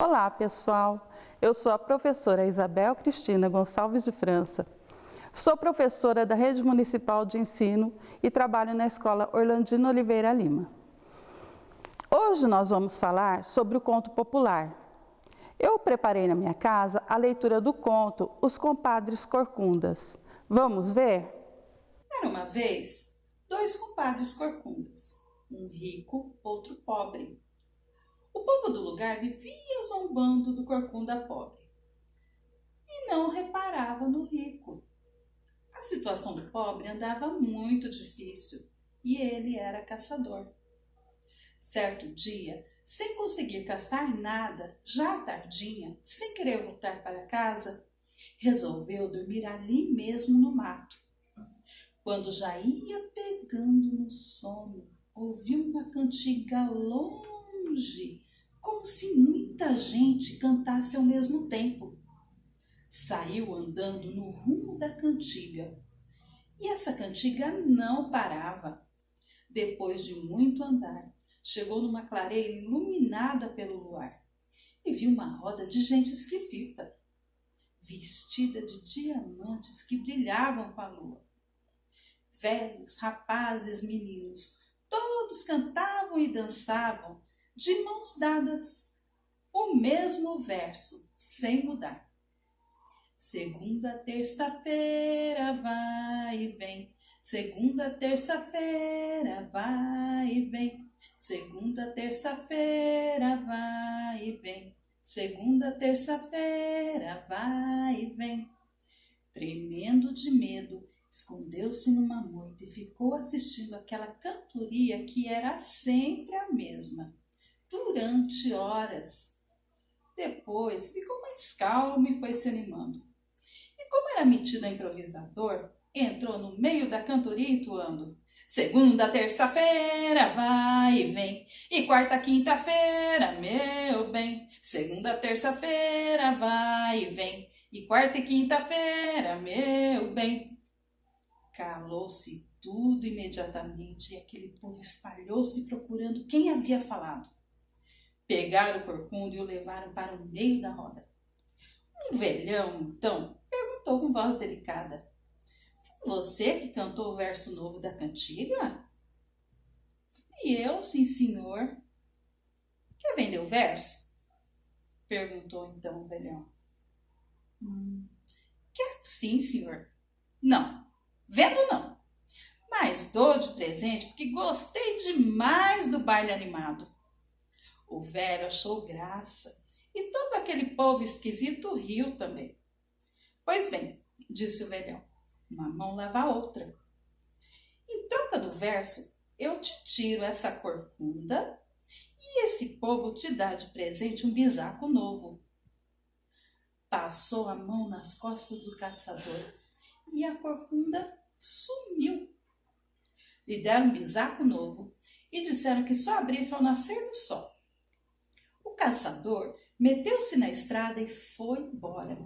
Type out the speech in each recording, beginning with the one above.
Olá, pessoal. Eu sou a professora Isabel Cristina Gonçalves de França. Sou professora da Rede Municipal de Ensino e trabalho na Escola Orlandino Oliveira Lima. Hoje nós vamos falar sobre o conto popular. Eu preparei na minha casa a leitura do conto Os Compadres Corcundas. Vamos ver? Era uma vez dois compadres corcundas, um rico, outro pobre. O povo do lugar vivia zombando do corcunda pobre e não reparava no rico. A situação do pobre andava muito difícil e ele era caçador. Certo dia, sem conseguir caçar nada, já à tardinha, sem querer voltar para casa, resolveu dormir ali mesmo no mato. Quando já ia pegando no sono, ouviu uma cantiga longe, como se muita gente cantasse ao mesmo tempo. Saiu andando no rumo da cantiga. E essa cantiga não parava. Depois de muito andar, chegou numa clareira iluminada pelo luar e viu uma roda de gente esquisita, vestida de diamantes que brilhavam com a lua. Velhos, rapazes, meninos, todos cantavam e dançavam, de mãos dadas, o mesmo verso, sem mudar. Segunda, terça-feira, vai e vem. Segunda, terça-feira, vai e vem. Segunda, terça-feira, vai e vem. Segunda, terça-feira, vai e vem. Tremendo de medo, escondeu-se numa moita e ficou assistindo aquela cantoria que era sempre a mesma, durante horas. Depois ficou mais calmo e foi se animando. E como era metido a improvisador, entrou no meio da cantoria entoando: segunda, terça-feira, vai e vem. E quarta, quinta-feira, meu bem. Segunda, terça-feira, vai e vem. E quarta e quinta-feira, meu bem. Calou-se tudo imediatamente e aquele povo espalhou-se procurando quem havia falado. Pegaram o corcunda e o levaram para o meio da roda. Um velhão, então, perguntou com voz delicada: você que cantou o verso novo da cantiga? Fui eu, sim, senhor. Quer vender o verso? Perguntou então o velhão. Quero sim, senhor. Não, vendo não. Mas dou de presente porque gostei demais do baile animado. O velho achou graça e todo aquele povo esquisito riu também. Pois bem, disse o velhão, uma mão lava a outra. Em troca do verso, eu te tiro essa corcunda e esse povo te dá de presente um bisaco novo. Passou a mão nas costas do caçador e a corcunda sumiu. Lhe deram um bisaco novo e disseram que só abrisse ao nascer do sol. O caçador meteu-se na estrada e foi embora.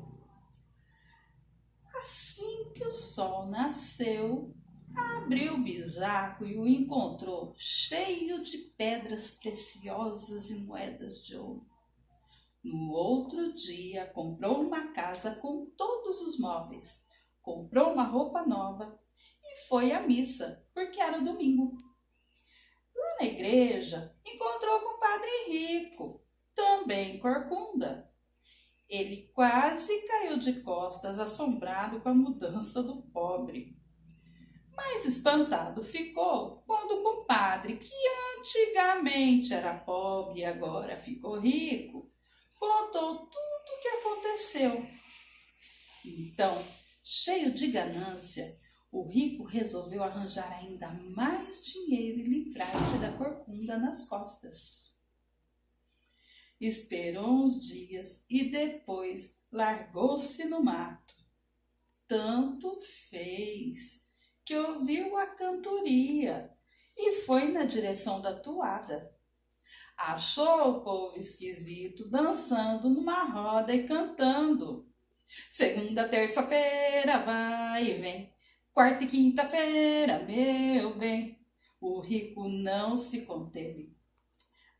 Assim que o sol nasceu, abriu o bisaco e o encontrou cheio de pedras preciosas e moedas de ouro. No outro dia, comprou uma casa com todos os móveis, comprou uma roupa nova e foi à missa, porque era domingo. Lá na igreja, encontrou com o padre Rico, também corcunda. Ele quase caiu de costas, assombrado com a mudança do pobre. Mas espantado ficou quando o compadre, que antigamente era pobre e agora ficou rico, contou tudo o que aconteceu. Então, cheio de ganância, o rico resolveu arranjar ainda mais dinheiro e livrar-se da corcunda nas costas. Esperou uns dias e depois largou-se no mato. Tanto fez que ouviu a cantoria e foi na direção da toada. Achou o povo esquisito dançando numa roda e cantando. Segunda, terça-feira, vai e vem. Quarta e quinta-feira, meu bem. O rico não se conteve.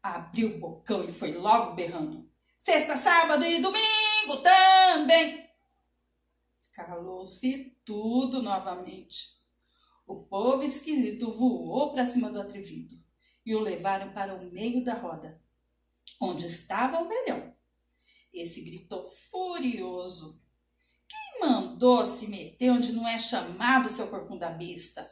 Abriu o bocão e foi logo berrando: Sexta, sábado e domingo também. Calou-se tudo novamente. O povo esquisito voou para cima do atrevido e o levaram para o meio da roda, onde estava o velhão. Esse gritou furioso: quem mandou se meter onde não é chamado, seu corcunda besta?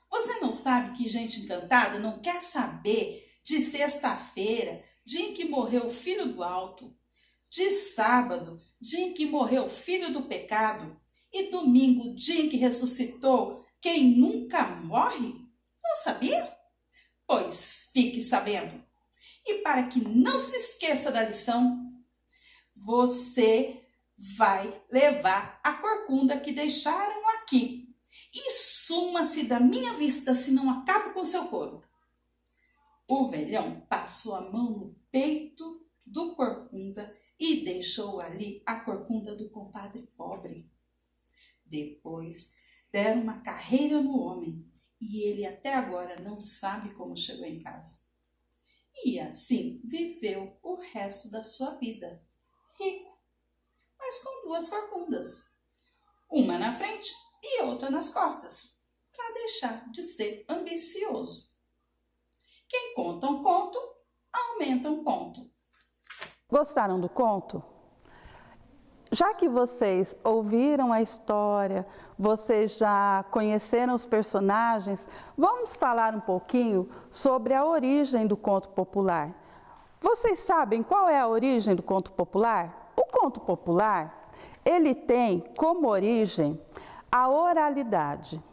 Você não sabe que gente encantada não quer saber de sexta-feira, dia em que morreu o filho do alto, de sábado, dia em que morreu o filho do pecado, e domingo, dia em que ressuscitou quem nunca morre? Não sabia? Pois fique sabendo. E para que não se esqueça da lição, você vai levar a corcunda que deixaram aqui. E suma-se da minha vista, se não acabo com seu couro. O velhão passou a mão no peito do corcunda e deixou ali a corcunda do compadre pobre. Depois deram uma carreira no homem e ele até agora não sabe como chegou em casa. E assim viveu o resto da sua vida, rico, mas com duas corcundas, uma na frente e outra nas costas, para deixar de ser ambicioso. Quem conta um conto, aumenta um ponto. Gostaram do conto? Já que vocês ouviram a história, vocês já conheceram os personagens, vamos falar um pouquinho sobre a origem do conto popular. Vocês sabem qual é a origem do conto popular? O conto popular, ele tem como origem a oralidade.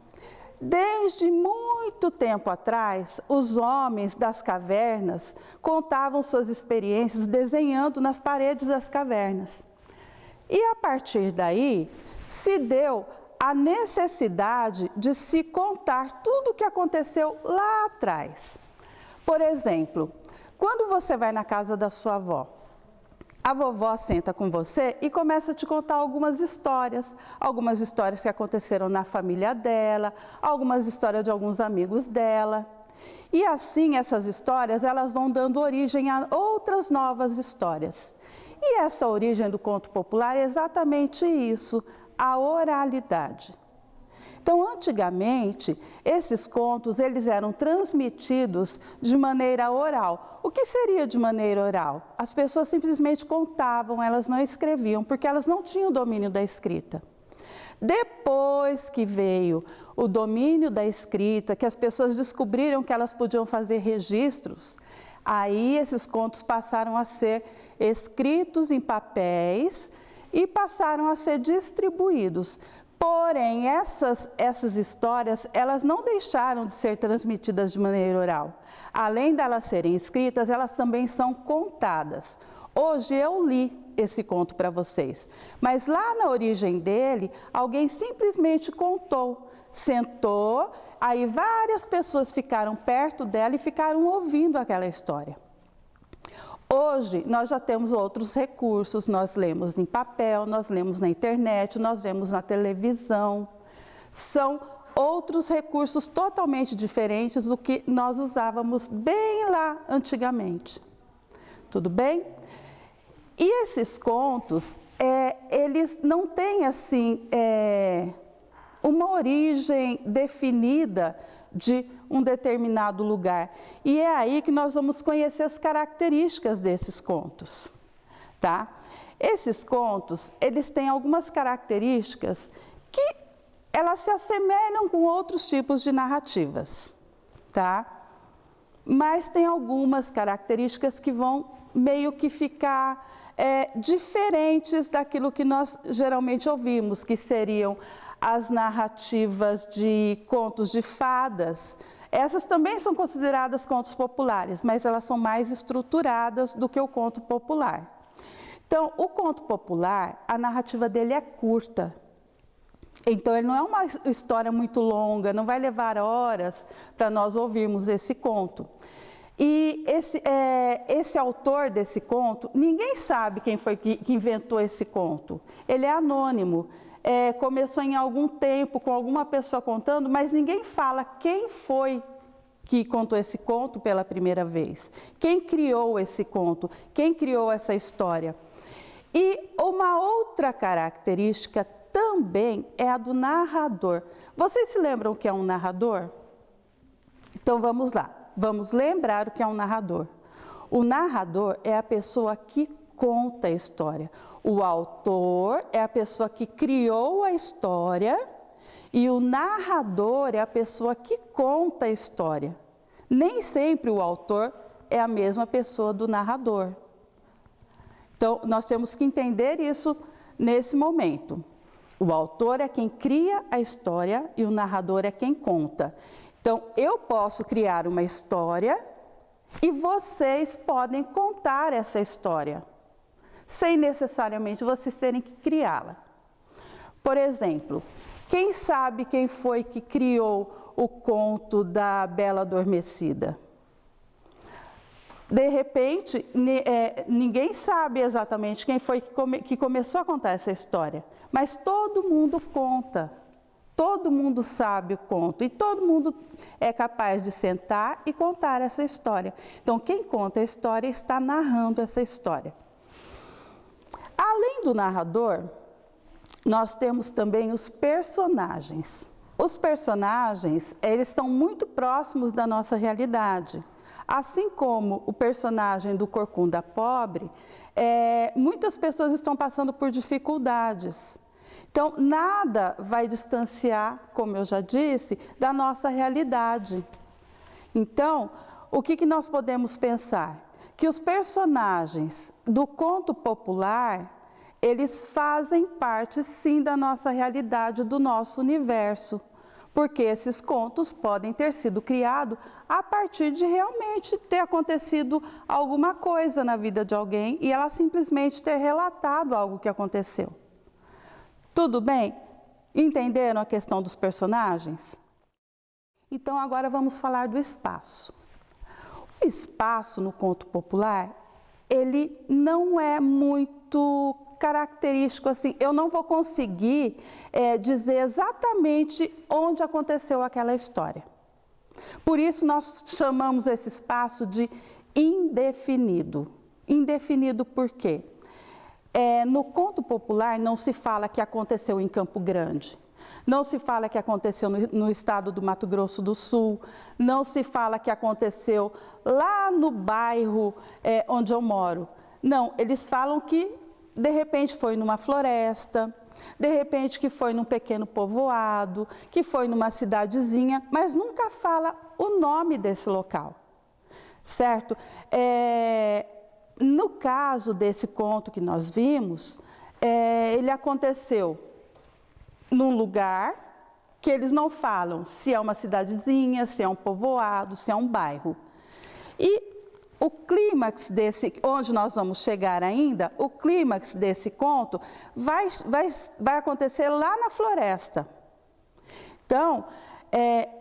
Desde muito tempo atrás, os homens das cavernas contavam suas experiências desenhando nas paredes das cavernas. E a partir daí, se deu a necessidade de se contar tudo o que aconteceu lá atrás. Por exemplo, quando você vai na casa da sua avó, a vovó senta com você e começa a te contar algumas histórias que aconteceram na família dela, algumas histórias de alguns amigos dela. E assim essas histórias, elas vão dando origem a outras novas histórias. E essa origem do conto popular é exatamente isso, a oralidade. Então, antigamente, esses contos, eles eram transmitidos de maneira oral. O que seria de maneira oral? As pessoas simplesmente contavam, elas não escreviam, porque elas não tinham o domínio da escrita. Depois que veio o domínio da escrita, que as pessoas descobriram que elas podiam fazer registros, aí esses contos passaram a ser escritos em papéis e passaram a ser distribuídos. Porém, essas histórias, elas não deixaram de ser transmitidas de maneira oral. Além delas serem escritas, elas também são contadas. Hoje eu li esse conto para vocês, mas lá na origem dele, alguém simplesmente contou, sentou, aí várias pessoas ficaram perto dela e ficaram ouvindo aquela história. Hoje, nós já temos outros recursos, nós lemos em papel, nós lemos na internet, nós vemos na televisão. São outros recursos totalmente diferentes do que nós usávamos bem lá antigamente. Tudo bem? E esses contos, eles não têm assim uma origem definida de um determinado lugar. E é aí que nós vamos conhecer as características desses contos, tá? Esses contos, eles têm algumas características que elas se assemelham com outros tipos de narrativas, tá? Mas tem algumas características que vão meio que ficar diferentes daquilo que nós geralmente ouvimos, que seriam as narrativas de contos de fadas. Essas também são consideradas contos populares, mas elas são mais estruturadas do que o conto popular. Então, o conto popular, a narrativa dele é curta. Então, ele não é uma história muito longa, não vai levar horas para nós ouvirmos esse conto. E esse autor desse conto, ninguém sabe quem foi que inventou esse conto. Ele é anônimo. Começou em algum tempo com alguma pessoa contando, mas ninguém fala quem foi que contou esse conto pela primeira vez? Quem criou esse conto? Quem criou essa história? E uma outra característica também é a do narrador. Vocês se lembram o que é um narrador? Então vamos lá, vamos lembrar o que é um narrador. O narrador é a pessoa que conta a história. O autor é a pessoa que criou a história e o narrador é a pessoa que conta a história. Nem sempre o autor é a mesma pessoa do narrador. Então, nós temos que entender isso nesse momento. O autor é quem cria a história e o narrador é quem conta. Então, eu posso criar uma história e vocês podem contar essa história, sem necessariamente vocês terem que criá-la. Por exemplo, quem sabe quem foi que criou o conto da Bela Adormecida? De repente, ninguém sabe exatamente quem foi que começou a contar essa história, mas todo mundo conta, todo mundo sabe o conto e todo mundo é capaz de sentar e contar essa história. Então, quem conta a história está narrando essa história. Além do narrador, nós temos também os personagens. Os personagens, eles são muito próximos da nossa realidade. Assim como o personagem do Corcunda Pobre, muitas pessoas estão passando por dificuldades. Então, nada vai distanciar, como eu já disse, da nossa realidade. Então, o que nós podemos pensar? Que os personagens do conto popular, eles fazem parte, sim, da nossa realidade, do nosso universo. Porque esses contos podem ter sido criados a partir de realmente ter acontecido alguma coisa na vida de alguém e ela simplesmente ter relatado algo que aconteceu. Tudo bem? Entenderam a questão dos personagens? Então agora vamos falar do espaço. O espaço no conto popular, ele não é muito característico assim, eu não vou conseguir dizer exatamente onde aconteceu aquela história. Por isso nós chamamos esse espaço de indefinido. Indefinido por quê? No conto popular não se fala que aconteceu em Campo Grande, não se fala que aconteceu no estado do Mato Grosso do Sul, não se fala que aconteceu lá no bairro onde eu moro. Não, eles falam que de repente foi numa floresta, de repente que foi num pequeno povoado, que foi numa cidadezinha, mas nunca fala o nome desse local, certo? No caso desse conto que nós vimos, ele aconteceu num lugar que eles não falam se é uma cidadezinha, se é um povoado, se é um bairro. E o clímax desse, onde nós vamos chegar ainda, o clímax desse conto vai acontecer lá na floresta. Então,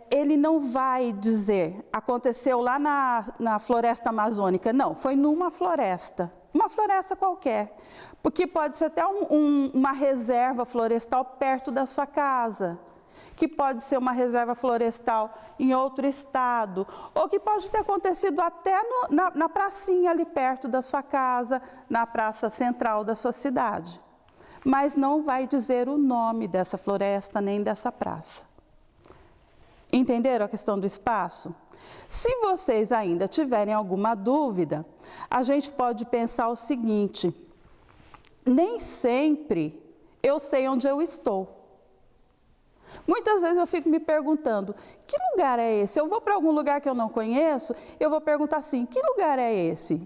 ele não vai dizer, aconteceu lá na floresta amazônica, não, foi numa floresta, uma floresta qualquer, porque pode ser até uma reserva florestal perto da sua casa, que pode ser uma reserva florestal em outro estado, ou que pode ter acontecido até na pracinha ali perto da sua casa, na praça central da sua cidade. Mas não vai dizer o nome dessa floresta nem dessa praça. Entenderam a questão do espaço? Se vocês ainda tiverem alguma dúvida, a gente pode pensar o seguinte: nem sempre eu sei onde eu estou. Muitas vezes eu fico me perguntando, que lugar é esse? Eu vou para algum lugar que eu não conheço, eu vou perguntar assim, que lugar é esse?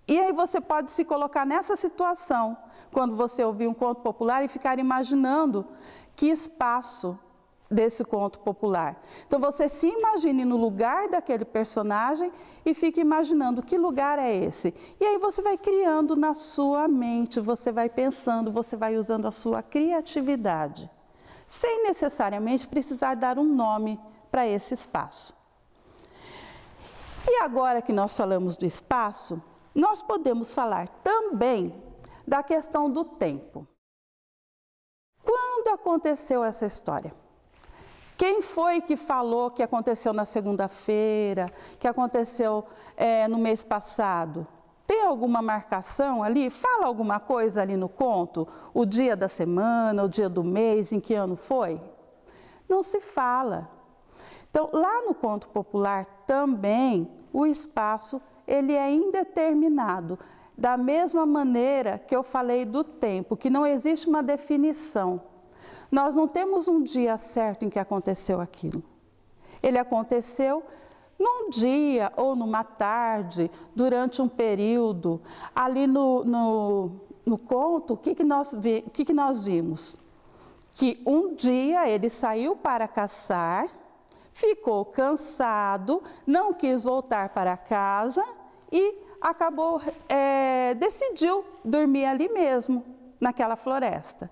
E aí você pode se colocar nessa situação, quando você ouvir um conto popular e ficar imaginando que espaço desse conto popular. Então você se imagine no lugar daquele personagem e fique imaginando que lugar é esse. E aí você vai criando na sua mente, você vai pensando, você vai usando a sua criatividade, sem necessariamente precisar dar um nome para esse espaço. E agora que nós falamos do espaço, nós podemos falar também da questão do tempo. Quando aconteceu essa história? Quem foi que falou que aconteceu na segunda-feira, que aconteceu no mês passado? Tem alguma marcação ali? Fala alguma coisa ali no conto? O dia da semana, o dia do mês, em que ano foi? Não se fala. Então, lá no conto popular também, o espaço ele é indeterminado. Da mesma maneira que eu falei do tempo, que não existe uma definição. Nós não temos um dia certo em que aconteceu aquilo. Ele aconteceu num dia ou numa tarde, durante um período. Ali no conto, o que nós vimos? Que um dia ele saiu para caçar, ficou cansado, não quis voltar para casa e acabou, decidiu dormir ali mesmo, naquela floresta.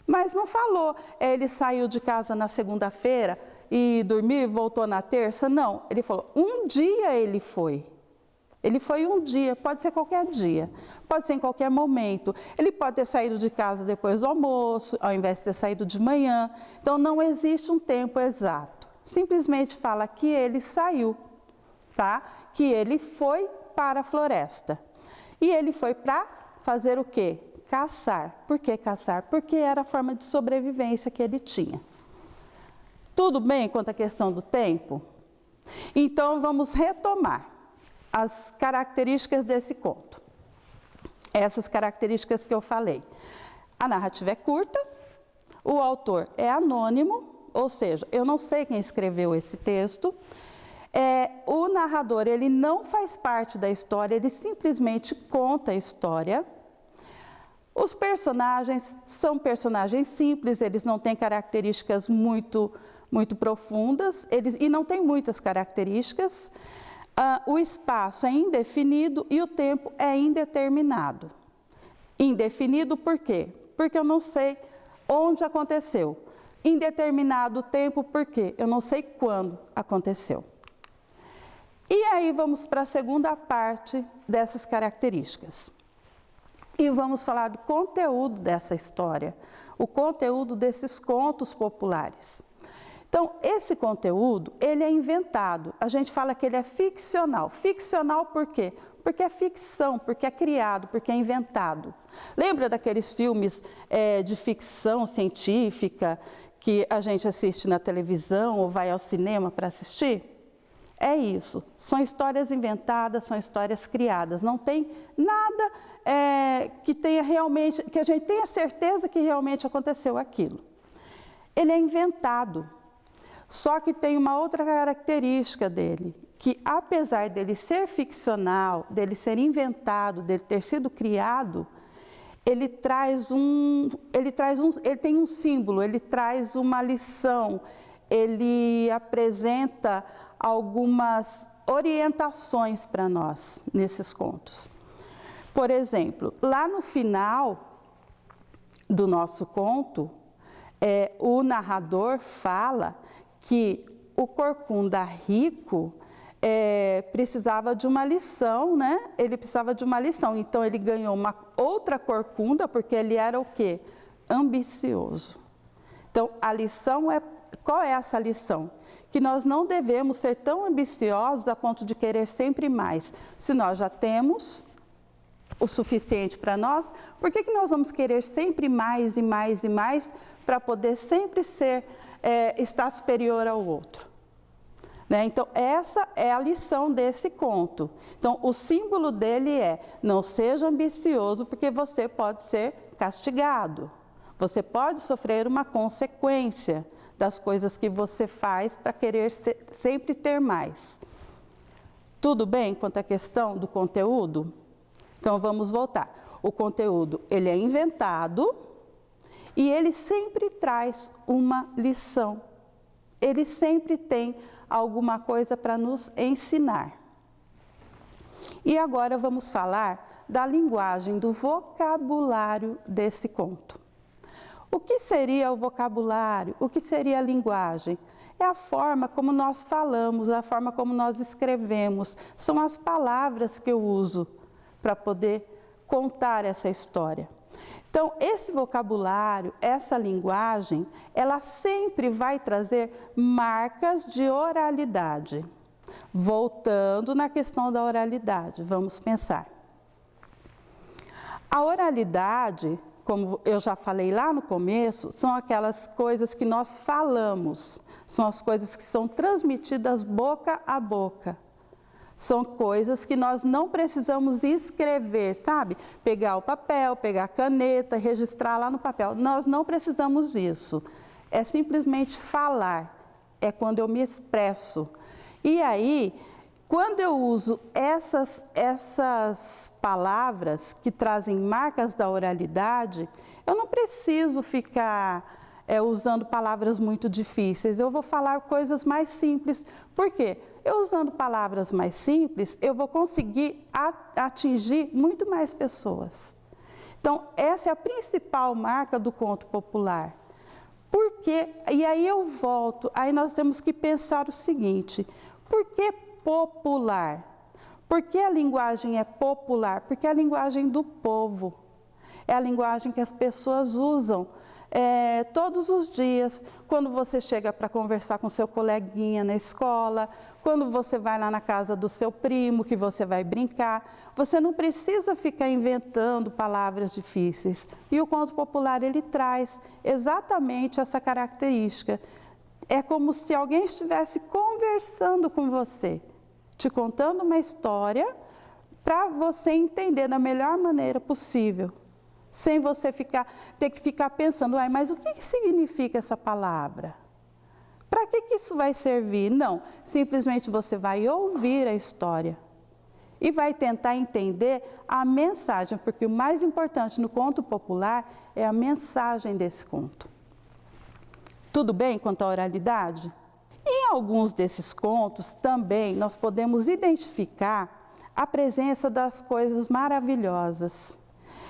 Mas não falou, ele saiu de casa na segunda-feira e dormiu, voltou na terça, não. Ele falou, um dia ele foi. Ele foi um dia, pode ser qualquer dia, pode ser em qualquer momento. Ele pode ter saído de casa depois do almoço, ao invés de ter saído de manhã. Então, não existe um tempo exato. Simplesmente fala que ele saiu, tá? Que ele foi para a floresta. E ele foi para fazer o quê? Caçar. Por que caçar? Porque era a forma de sobrevivência que ele tinha. Tudo bem quanto à questão do tempo? Então, vamos retomar as características desse conto. Essas características que eu falei. A narrativa é curta, o autor é anônimo, ou seja, eu não sei quem escreveu esse texto. O narrador, ele não faz parte da história, ele simplesmente conta a história. Os personagens são personagens simples, eles não têm características muito profundas, e não têm muitas características. O espaço é indefinido e o tempo é indeterminado. Indefinido por quê? Porque eu não sei onde aconteceu. Indeterminado tempo por quê? Eu não sei quando aconteceu. E aí vamos para a segunda parte dessas características. E vamos falar do conteúdo dessa história, o conteúdo desses contos populares. Então, esse conteúdo, ele é inventado. A gente fala que ele é ficcional. Ficcional por quê? Porque é ficção, porque é criado, porque é inventado. Lembra daqueles filmes de ficção científica que a gente assiste na televisão ou vai ao cinema para assistir? É isso. São histórias inventadas, são histórias criadas. Não tem nada que tenha realmente, que a gente tenha certeza que realmente aconteceu aquilo. Ele é inventado. Só que tem uma outra característica dele, que apesar dele ser ficcional, dele ser inventado, dele ter sido criado, ele tem um símbolo, ele traz uma lição, ele apresenta algumas orientações para nós nesses contos. Por exemplo, lá no final do nosso conto, o narrador fala que o corcunda rico precisava de uma lição, né? Ele precisava de uma lição, então ele ganhou uma outra corcunda, porque ele era o quê? Ambicioso. Então, a lição qual é essa lição? Que nós não devemos ser tão ambiciosos a ponto de querer sempre mais. Se nós já temos o suficiente para nós, por que nós vamos querer sempre mais e mais e mais para poder sempre estar superior ao outro? Né? Então, essa é a lição desse conto. Então, o símbolo dele é: não seja ambicioso, porque você pode ser castigado. Você pode sofrer uma consequência das coisas que você faz para querer sempre ter mais. Tudo bem quanto à questão do conteúdo? Então, vamos voltar. O conteúdo, ele é inventado e ele sempre traz uma lição. Ele sempre tem alguma coisa para nos ensinar. E agora vamos falar da linguagem, do vocabulário desse conto. O que seria o vocabulário? O que seria a linguagem? É a forma como nós falamos, a forma como nós escrevemos. São as palavras que eu uso para poder contar essa história. Então, esse vocabulário, essa linguagem, ela sempre vai trazer marcas de oralidade. Voltando na questão da oralidade, vamos pensar. A oralidade, como eu já falei lá no começo, são aquelas coisas que nós falamos, são as coisas que são transmitidas boca a boca. São coisas que nós não precisamos escrever, sabe? Pegar o papel, pegar a caneta, registrar lá no papel. Nós não precisamos disso. É simplesmente falar. É quando eu me expresso. E aí, quando eu uso essas palavras que trazem marcas da oralidade, eu não preciso ficar usando palavras muito difíceis. Eu vou falar coisas mais simples. Por quê? Eu usando palavras mais simples, eu vou conseguir atingir muito mais pessoas. Então, essa é a principal marca do conto popular. Por quê? E aí eu volto, aí nós temos que pensar o seguinte: por que popular? Por que a linguagem é popular? Porque é a linguagem do povo. É a linguagem que as pessoas usam todos os dias, quando você chega para conversar com seu coleguinha na escola, quando você vai lá na casa do seu primo, que você vai brincar, você não precisa ficar inventando palavras difíceis. E o conto popular, ele traz exatamente essa característica. É como se alguém estivesse conversando com você, te contando uma história para você entender da melhor maneira possível. Sem você ter que ficar pensando, mas o que significa essa palavra? Para que isso vai servir? Não, simplesmente você vai ouvir a história e vai tentar entender a mensagem, porque o mais importante no conto popular é a mensagem desse conto. Tudo bem quanto à oralidade? Em alguns desses contos também nós podemos identificar a presença das coisas maravilhosas.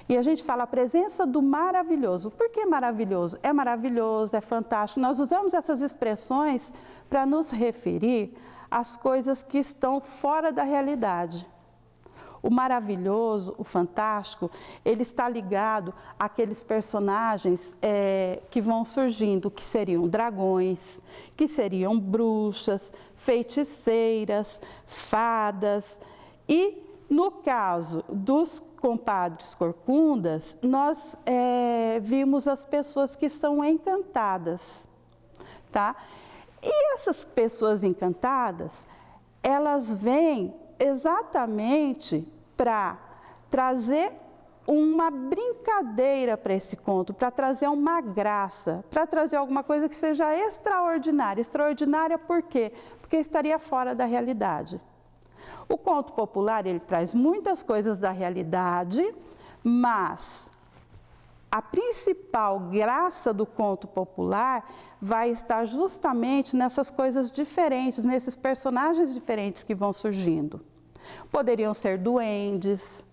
E a gente fala a presença do maravilhoso. Por que maravilhoso? É maravilhoso, é fantástico. Nós usamos essas expressões para nos referir às coisas que estão fora da realidade. O maravilhoso, o fantástico, ele está ligado àqueles personagens que vão surgindo, que seriam dragões, que seriam bruxas, feiticeiras, fadas. E no caso dos compadres corcundas, nós vimos as pessoas que são encantadas, tá? E essas pessoas encantadas, elas vêm exatamente para trazer uma brincadeira para esse conto, para trazer uma graça, para trazer alguma coisa que seja extraordinária. Extraordinária por quê? Porque estaria fora da realidade. O conto popular, ele traz muitas coisas da realidade, mas a principal graça do conto popular vai estar justamente nessas coisas diferentes, nesses personagens diferentes que vão surgindo. Poderiam ser duendes,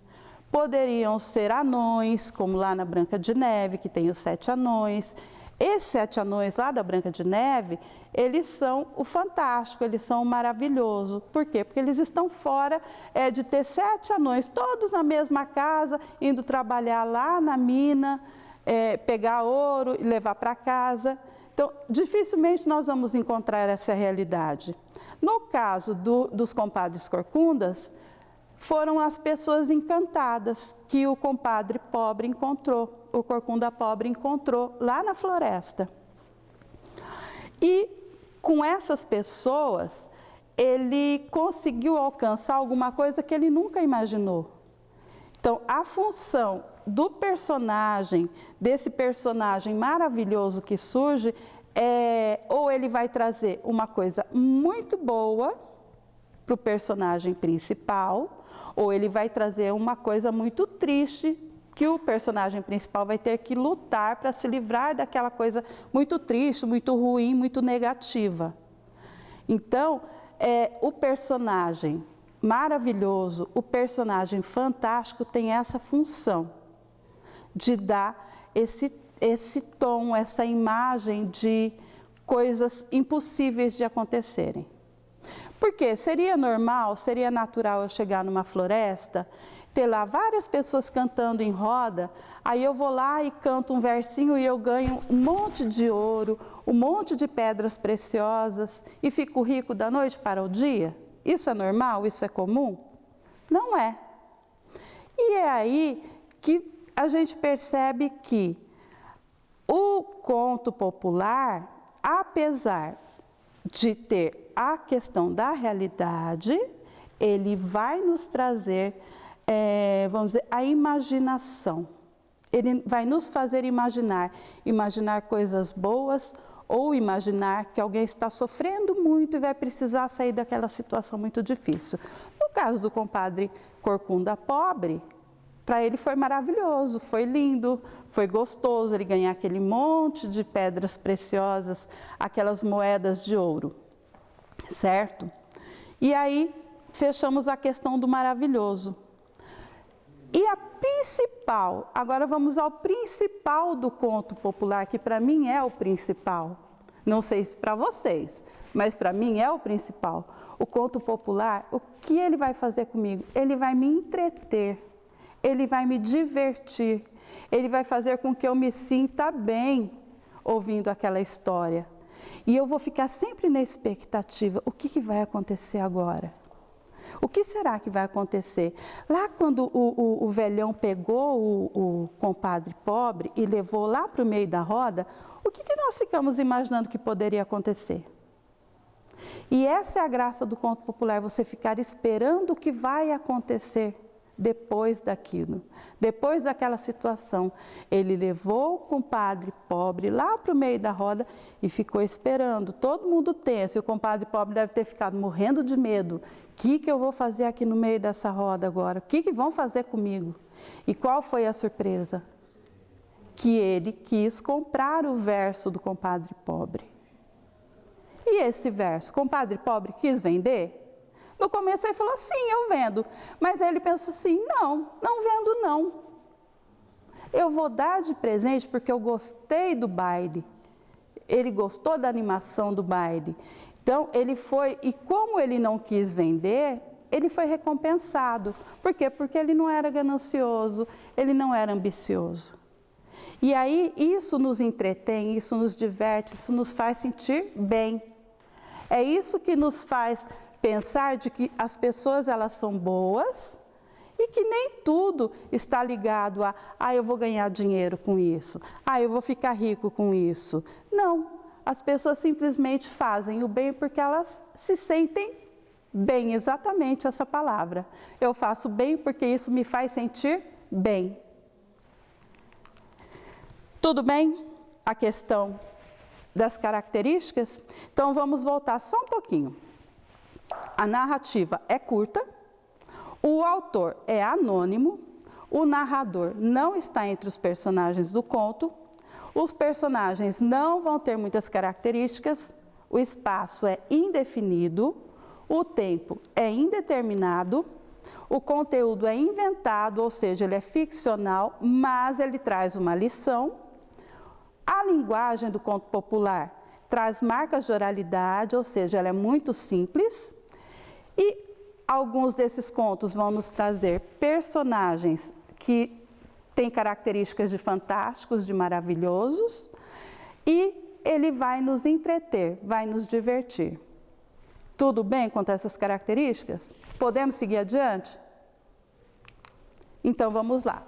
poderiam ser anões, como lá na Branca de Neve, que tem os 7 anões. Esses 7 anões lá da Branca de Neve, eles são o fantástico, eles são o maravilhoso. Por quê? Porque eles estão fora de ter 7 anões, todos na mesma casa, indo trabalhar lá na mina, pegar ouro e levar para casa. Então, dificilmente nós vamos encontrar essa realidade. No caso dos compadres corcundas, foram as pessoas encantadas que o compadre pobre encontrou, o corcunda pobre encontrou lá na floresta. E com essas pessoas, ele conseguiu alcançar alguma coisa que ele nunca imaginou. Então, a função do personagem, desse personagem maravilhoso que surge, ou ele vai trazer uma coisa muito boa para o personagem principal, ou ele vai trazer uma coisa muito triste, que o personagem principal vai ter que lutar para se livrar daquela coisa muito triste, muito ruim, muito negativa. Então, o personagem maravilhoso, o personagem fantástico tem essa função de dar esse tom, essa imagem de coisas impossíveis de acontecerem. Porque seria normal, seria natural eu chegar numa floresta, ter lá várias pessoas cantando em roda, aí eu vou lá e canto um versinho e eu ganho um monte de ouro, um monte de pedras preciosas e fico rico da noite para o dia? Isso é normal? Isso é comum? Não é. E é aí que a gente percebe que o conto popular, apesar de ter a questão da realidade, ele vai nos trazer, vamos dizer, a imaginação. Ele vai nos fazer imaginar coisas boas ou imaginar que alguém está sofrendo muito e vai precisar sair daquela situação muito difícil. No caso do compadre Corcunda Pobre, para ele foi maravilhoso, foi lindo, foi gostoso ele ganhar aquele monte de pedras preciosas, aquelas moedas de ouro, certo? E aí fechamos a questão do maravilhoso. E a principal, agora vamos ao principal do conto popular, que para mim é o principal. Não sei se para vocês, mas para mim é o principal. O conto popular, o que ele vai fazer comigo? Ele vai me entreter. Ele vai me divertir, ele vai fazer com que eu me sinta bem ouvindo aquela história. E eu vou ficar sempre na expectativa, o que vai acontecer agora? O que será que vai acontecer? Lá quando o velhão pegou o compadre pobre e levou lá para o meio da roda, o que nós ficamos imaginando que poderia acontecer? E essa é a graça do conto popular, você ficar esperando o que vai acontecer depois daquilo, depois daquela situação. Ele levou o compadre pobre lá para o meio da roda e ficou esperando, todo mundo tenso, e o compadre pobre deve ter ficado morrendo de medo. O que eu vou fazer aqui no meio dessa roda agora? O que vão fazer comigo? E qual foi a surpresa? Que ele quis comprar o verso do compadre pobre. E esse verso, compadre pobre quis vender? No começo ele falou, sim, eu vendo. Mas aí ele pensou assim, não vendo não. Eu vou dar de presente porque eu gostei do baile. Ele gostou da animação do baile. Então ele foi, e como ele não quis vender, ele foi recompensado. Por quê? Porque ele não era ganancioso, ele não era ambicioso. E aí isso nos entretém, isso nos diverte, isso nos faz sentir bem. É isso que nos faz pensar de que as pessoas elas são boas e que nem tudo está ligado a eu vou ganhar dinheiro com isso, eu vou ficar rico com isso. Não, as pessoas simplesmente fazem o bem porque elas se sentem bem, exatamente essa palavra. Eu faço bem porque isso me faz sentir bem. Tudo bem? A questão das características? Então vamos voltar só um pouquinho. A narrativa é curta, o autor é anônimo, o narrador não está entre os personagens do conto, os personagens não vão ter muitas características, o espaço é indefinido, o tempo é indeterminado, o conteúdo é inventado, ou seja, ele é ficcional, mas ele traz uma lição. A linguagem do conto popular traz marcas de oralidade, ou seja, ela é muito simples. E alguns desses contos vão nos trazer personagens que têm características de fantásticos, de maravilhosos, e ele vai nos entreter, vai nos divertir. Tudo bem quanto a essas características? Podemos seguir adiante? Então vamos lá.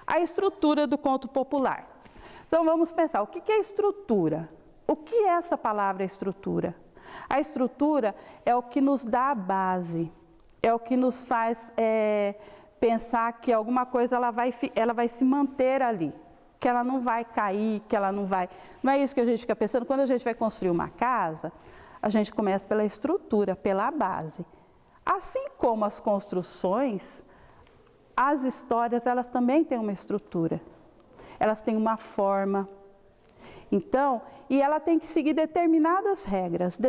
A estrutura do conto popular. Então vamos pensar, o que é estrutura? O que é essa palavra estrutura? A estrutura é o que nos dá a base, é o que nos faz pensar que alguma coisa ela vai se manter ali, que ela não vai cair, que ela não vai... Não é isso que a gente fica pensando, quando a gente vai construir uma casa, a gente começa pela estrutura, pela base. Assim como as construções, as histórias, elas também têm uma estrutura, elas têm uma forma. Então, e ela tem que seguir determinadas regras,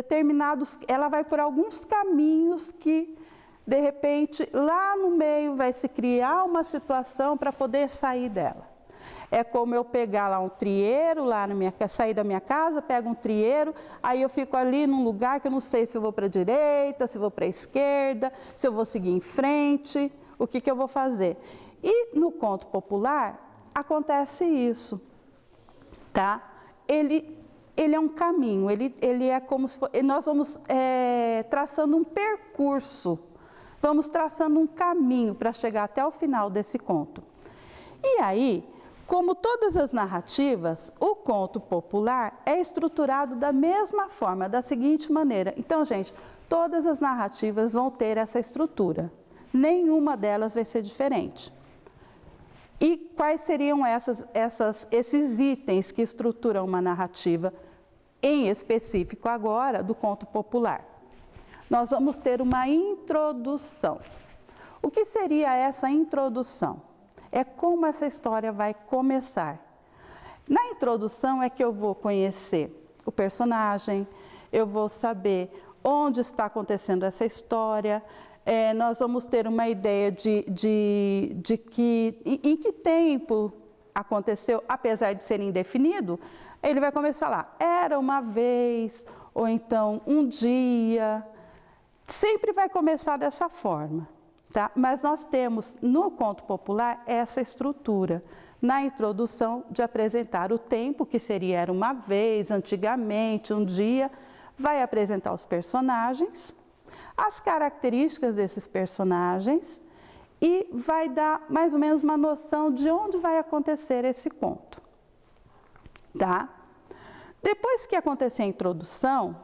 ela vai por alguns caminhos que, de repente, lá no meio vai se criar uma situação para poder sair dela. É como eu pegar lá um trieiro, sair da minha casa, pego um trieiro, aí eu fico ali num lugar que eu não sei se eu vou para a direita, se eu vou para a esquerda, se eu vou seguir em frente. o que que eu vou fazer? E no conto popular acontece isso, tá? Ele é um caminho, ele é como se fosse, nós vamos traçando um percurso, vamos traçando um caminho para chegar até o final desse conto. E aí, como todas as narrativas, o conto popular é estruturado da mesma forma, da seguinte maneira. Então, gente, todas as narrativas vão ter essa estrutura, nenhuma delas vai ser diferente. E quais seriam esses itens que estruturam uma narrativa, em específico agora, do conto popular? Nós vamos ter uma introdução. O que seria essa introdução? É como essa história vai começar. Na introdução é que eu vou conhecer o personagem, eu vou saber onde está acontecendo essa história, nós vamos ter uma ideia de que, em que tempo aconteceu, apesar de ser indefinido, ele vai começar lá, era uma vez, ou então um dia, sempre vai começar dessa forma, tá? Mas nós temos no conto popular essa estrutura, na introdução de apresentar o tempo, que seria era uma vez, antigamente, um dia, vai apresentar os personagens, as características desses personagens e vai dar mais ou menos uma noção de onde vai acontecer esse conto, tá? Depois que acontecer a introdução,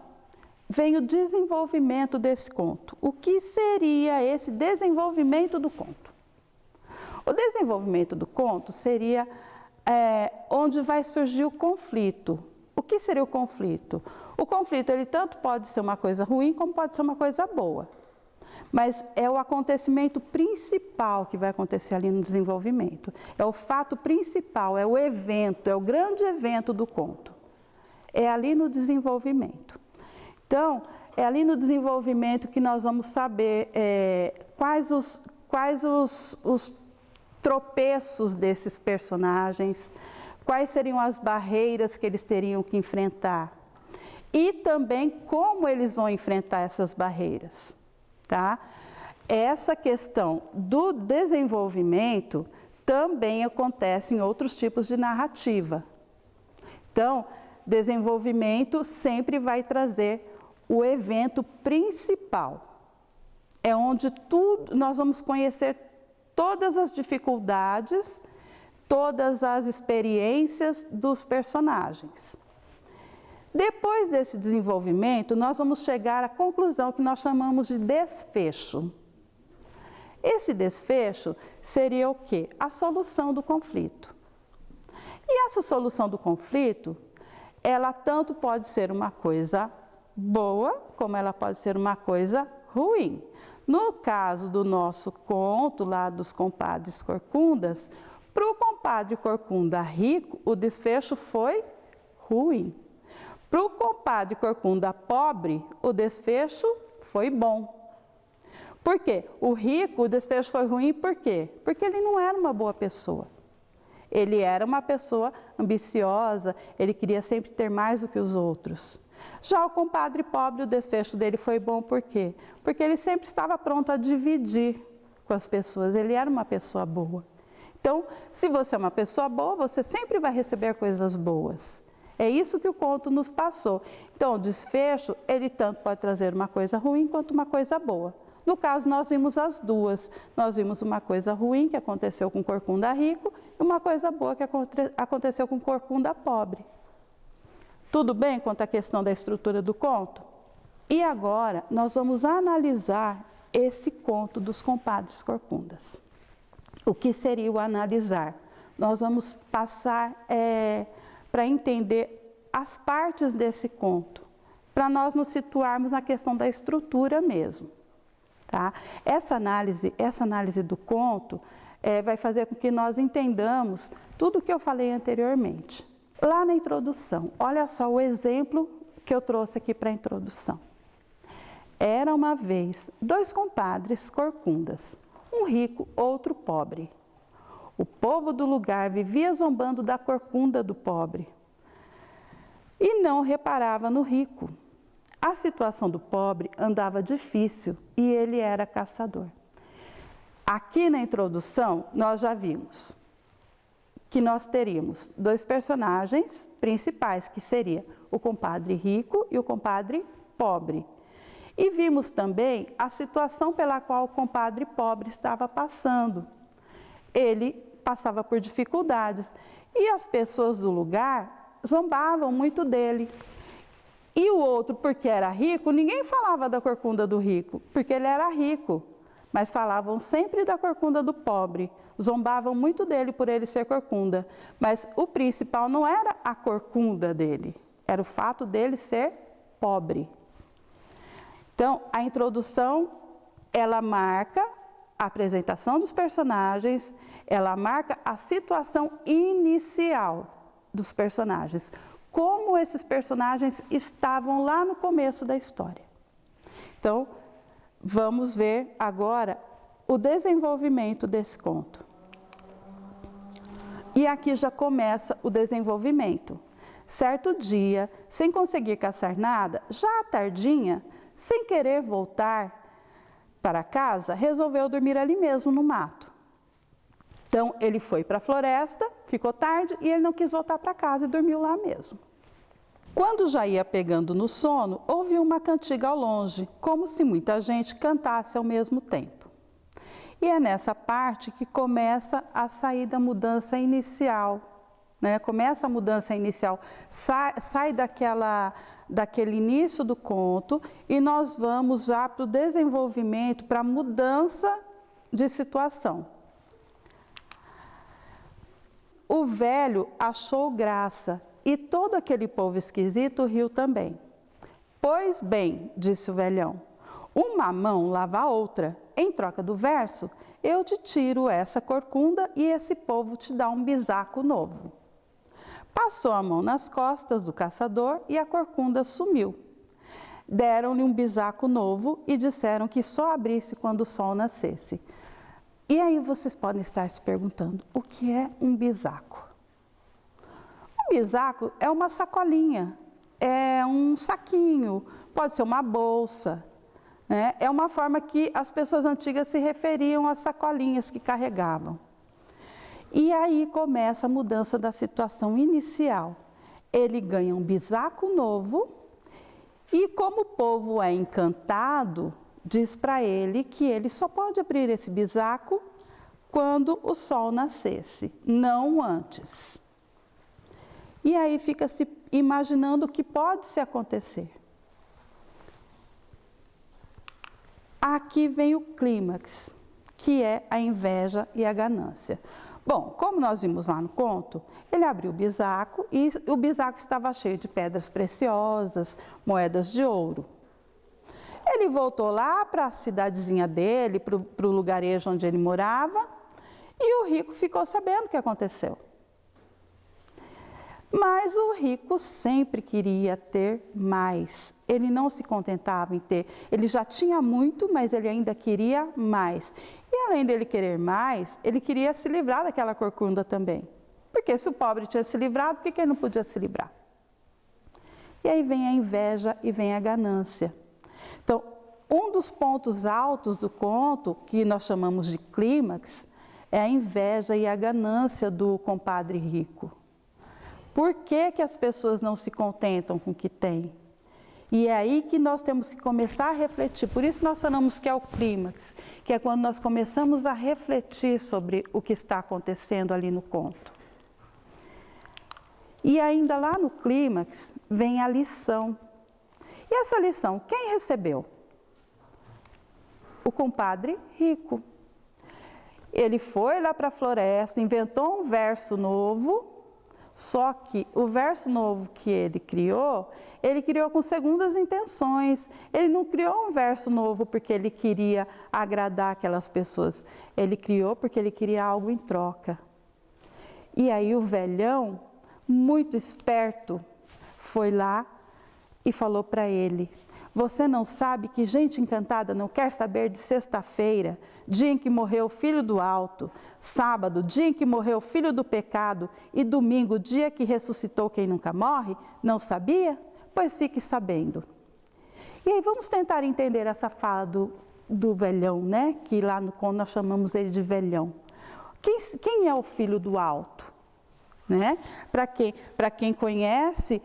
vem o desenvolvimento desse conto. O que seria esse desenvolvimento do conto? O desenvolvimento do conto seria onde vai surgir o conflito. O que seria o conflito? O conflito, ele tanto pode ser uma coisa ruim, como pode ser uma coisa boa. Mas é o acontecimento principal que vai acontecer ali no desenvolvimento. É o fato principal, é o evento, é o grande evento do conto. É ali no desenvolvimento. Então, é ali no desenvolvimento que nós vamos saber quais os tropeços desses personagens, quais seriam as barreiras que eles teriam que enfrentar e também como eles vão enfrentar essas barreiras, tá? Essa questão do desenvolvimento também acontece em outros tipos de narrativa. Então, desenvolvimento sempre vai trazer o evento principal. É onde nós vamos conhecer todas as dificuldades, todas as experiências dos personagens. Depois desse desenvolvimento, nós vamos chegar à conclusão que nós chamamos de desfecho. Esse desfecho seria o quê? A solução do conflito. E essa solução do conflito, ela tanto pode ser uma coisa boa, como ela pode ser uma coisa ruim. No caso do nosso conto, lá dos compadres corcundas, para o compadre corcunda rico, o desfecho foi ruim. Para o compadre corcunda pobre, o desfecho foi bom. Por quê? O rico, o desfecho foi ruim, por quê? Porque ele não era uma boa pessoa. Ele era uma pessoa ambiciosa, ele queria sempre ter mais do que os outros. Já o compadre pobre, o desfecho dele foi bom, por quê? Porque ele sempre estava pronto a dividir com as pessoas, ele era uma pessoa boa. Então, se você é uma pessoa boa, você sempre vai receber coisas boas. É isso que o conto nos passou. Então, o desfecho, ele tanto pode trazer uma coisa ruim quanto uma coisa boa. No caso, nós vimos as duas. Nós vimos uma coisa ruim que aconteceu com o corcunda rico e uma coisa boa que aconteceu com o corcunda pobre. Tudo bem quanto à questão da estrutura do conto? E agora, nós vamos analisar esse conto dos compadres corcundas. O que seria o analisar? Nós vamos passar para entender as partes desse conto, para nós nos situarmos na questão da estrutura mesmo. Tá? Essa análise do conto vai fazer com que nós entendamos tudo o que eu falei anteriormente. Lá na introdução, olha só o exemplo que eu trouxe aqui para a introdução. Era uma vez 2 compadres corcundas, um rico, outro pobre. O povo do lugar vivia zombando da corcunda do pobre e não reparava no rico. A situação do pobre andava difícil e ele era caçador. Aqui na introdução, nós já vimos que nós teríamos dois personagens principais, que seria o compadre rico e o compadre pobre. E vimos também a situação pela qual o compadre pobre estava passando. Ele passava por dificuldades e as pessoas do lugar zombavam muito dele. E o outro, porque era rico, ninguém falava da corcunda do rico, porque ele era rico, mas falavam sempre da corcunda do pobre. Zombavam muito dele por ele ser corcunda, mas o principal não era a corcunda dele, era o fato dele ser pobre. Então, a introdução, ela marca a apresentação dos personagens, ela marca a situação inicial dos personagens, como esses personagens estavam lá no começo da história. Então, vamos ver agora o desenvolvimento desse conto. E aqui já começa o desenvolvimento. Certo dia, sem conseguir caçar nada, já à tardinha, sem querer voltar para casa, resolveu dormir ali mesmo no mato. Então, ele foi para a floresta, ficou tarde e ele não quis voltar para casa e dormiu lá mesmo. Quando já ia pegando no sono, ouviu uma cantiga ao longe, como se muita gente cantasse ao mesmo tempo. E é nessa parte que começa a sair da mudança inicial, né? Começa a mudança inicial, sai daquele início do conto e nós vamos já para o desenvolvimento, para a mudança de situação. O velho achou graça e todo aquele povo esquisito riu também. Pois bem, disse o velhão, uma mão lava a outra. Em troca do verso, eu te tiro essa corcunda e esse povo te dá um bisaco novo. Passou a mão nas costas do caçador e a corcunda sumiu. Deram-lhe um bisaco novo e disseram que só abrisse quando o sol nascesse. E aí vocês podem estar se perguntando, o que é um bisaco? Um bisaco é uma sacolinha, é um saquinho, pode ser uma bolsa, né? É uma forma que as pessoas antigas se referiam às sacolinhas que carregavam. E aí começa a mudança da situação inicial. Ele ganha um bisaco novo e, como o povo é encantado, diz para ele que ele só pode abrir esse bisaco quando o sol nascesse, não antes. E aí fica se imaginando o que pode se acontecer. Aqui vem o clímax, que é a inveja e a ganância. Bom, como nós vimos lá no conto, ele abriu o bisaco e o bisaco estava cheio de pedras preciosas, moedas de ouro. Ele voltou lá para a cidadezinha dele, para o lugarejo onde ele morava, e o rico ficou sabendo o que aconteceu. Mas o rico sempre queria ter mais. Ele não se contentava em ter. Ele já tinha muito, mas ele ainda queria mais. E além dele querer mais, ele queria se livrar daquela corcunda também. Porque se o pobre tinha se livrado, por que ele não podia se livrar? E aí vem a inveja e vem a ganância. Então, um dos pontos altos do conto, que nós chamamos de clímax, é a inveja e a ganância do compadre rico. Por que que as pessoas não se contentam com o que têm? E é aí que nós temos que começar a refletir. Por isso nós falamos que é o clímax, que é quando nós começamos a refletir sobre o que está acontecendo ali no conto. E ainda lá no clímax vem a lição. E essa lição, quem recebeu? O compadre rico. Ele foi lá para a floresta, inventou um verso novo. Só que o verso novo que ele criou com segundas intenções. Ele não criou um verso novo porque ele queria agradar aquelas pessoas. Ele criou porque ele queria algo em troca. E aí o velhão, muito esperto, foi lá e falou para ele: você não sabe que gente encantada não quer saber de sexta-feira, dia em que morreu o filho do alto, sábado, dia em que morreu o filho do pecado, e domingo, dia que ressuscitou quem nunca morre? Não sabia? Pois fique sabendo. E aí vamos tentar entender essa fala do velhão, né? Que lá no conto nós chamamos ele de velhão. Quem é o filho do alto? Né? Para quem conhece,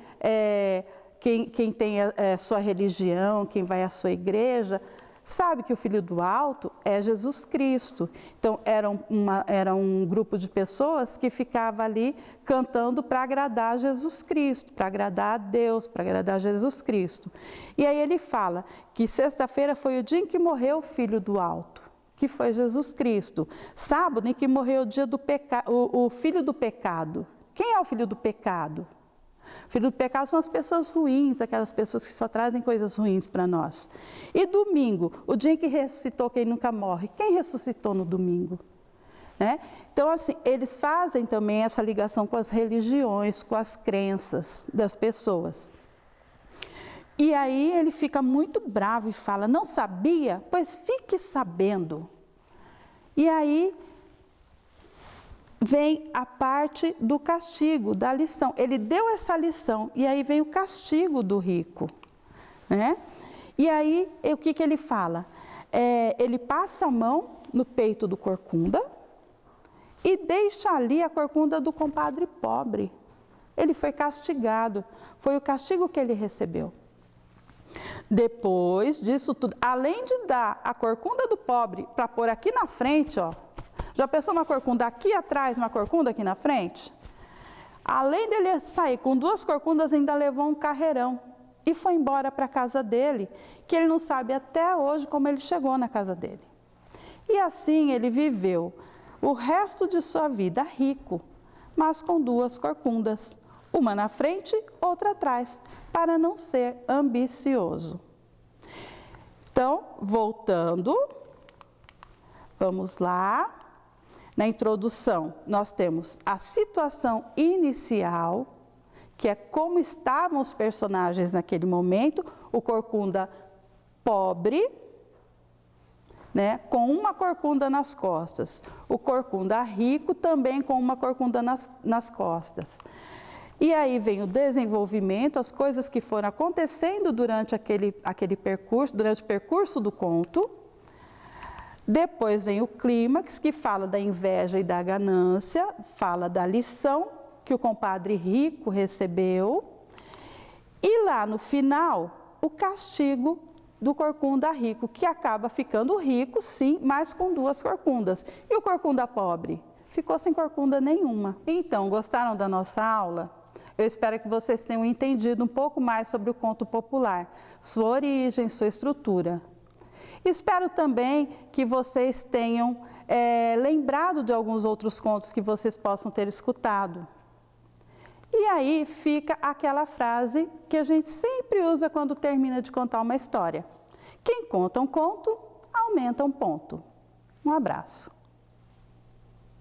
quem tem sua religião, quem vai à sua igreja, sabe que o Filho do Alto é Jesus Cristo. Então, era um grupo de pessoas que ficava ali cantando para agradar a Jesus Cristo, para agradar a Deus, para agradar a Jesus Cristo. E aí ele fala que sexta-feira foi o dia em que morreu o Filho do Alto, que foi Jesus Cristo. Sábado em que morreu o filho do pecado. Quem é o filho do pecado? O filho do pecado são as pessoas ruins, aquelas pessoas que só trazem coisas ruins para nós. E domingo, o dia em que ressuscitou quem nunca morre. Quem ressuscitou no domingo? Né? Então, assim, eles fazem também essa ligação com as religiões, com as crenças das pessoas. E aí ele fica muito bravo e fala, não sabia? Pois fique sabendo. E aí vem a parte do castigo, da lição. Ele deu essa lição e aí vem o castigo do rico. Né? E aí o que ele fala? Ele passa a mão no peito do corcunda e deixa ali a corcunda do compadre pobre. Ele foi castigado, foi o castigo que ele recebeu. Depois disso tudo, além de dar a corcunda do pobre para pôr aqui na frente, ó, já pensou uma corcunda aqui atrás, uma corcunda aqui na frente? Além dele sair com 2 corcundas, ainda levou um carreirão e foi embora para a casa dele, que ele não sabe até hoje como ele chegou na casa dele. E assim ele viveu o resto de sua vida rico, mas com 2 corcundas, uma na frente, outra atrás, para não ser ambicioso. Então, voltando, vamos lá. Na introdução, nós temos a situação inicial, que é como estavam os personagens naquele momento, o corcunda pobre, né, com uma corcunda nas costas, o corcunda rico também com uma corcunda nas costas. E aí vem o desenvolvimento, as coisas que foram acontecendo durante aquele percurso, durante o percurso do conto. Depois vem o clímax, que fala da inveja e da ganância, fala da lição que o compadre rico recebeu. E lá no final, o castigo do corcunda rico, que acaba ficando rico, sim, mas com 2 corcundas. E o corcunda pobre? Ficou sem corcunda nenhuma. Então, gostaram da nossa aula? Eu espero que vocês tenham entendido um pouco mais sobre o conto popular, sua origem, sua estrutura. Espero também que vocês tenham lembrado de alguns outros contos que vocês possam ter escutado. E aí fica aquela frase que a gente sempre usa quando termina de contar uma história. Quem conta um conto, aumenta um ponto. Um abraço.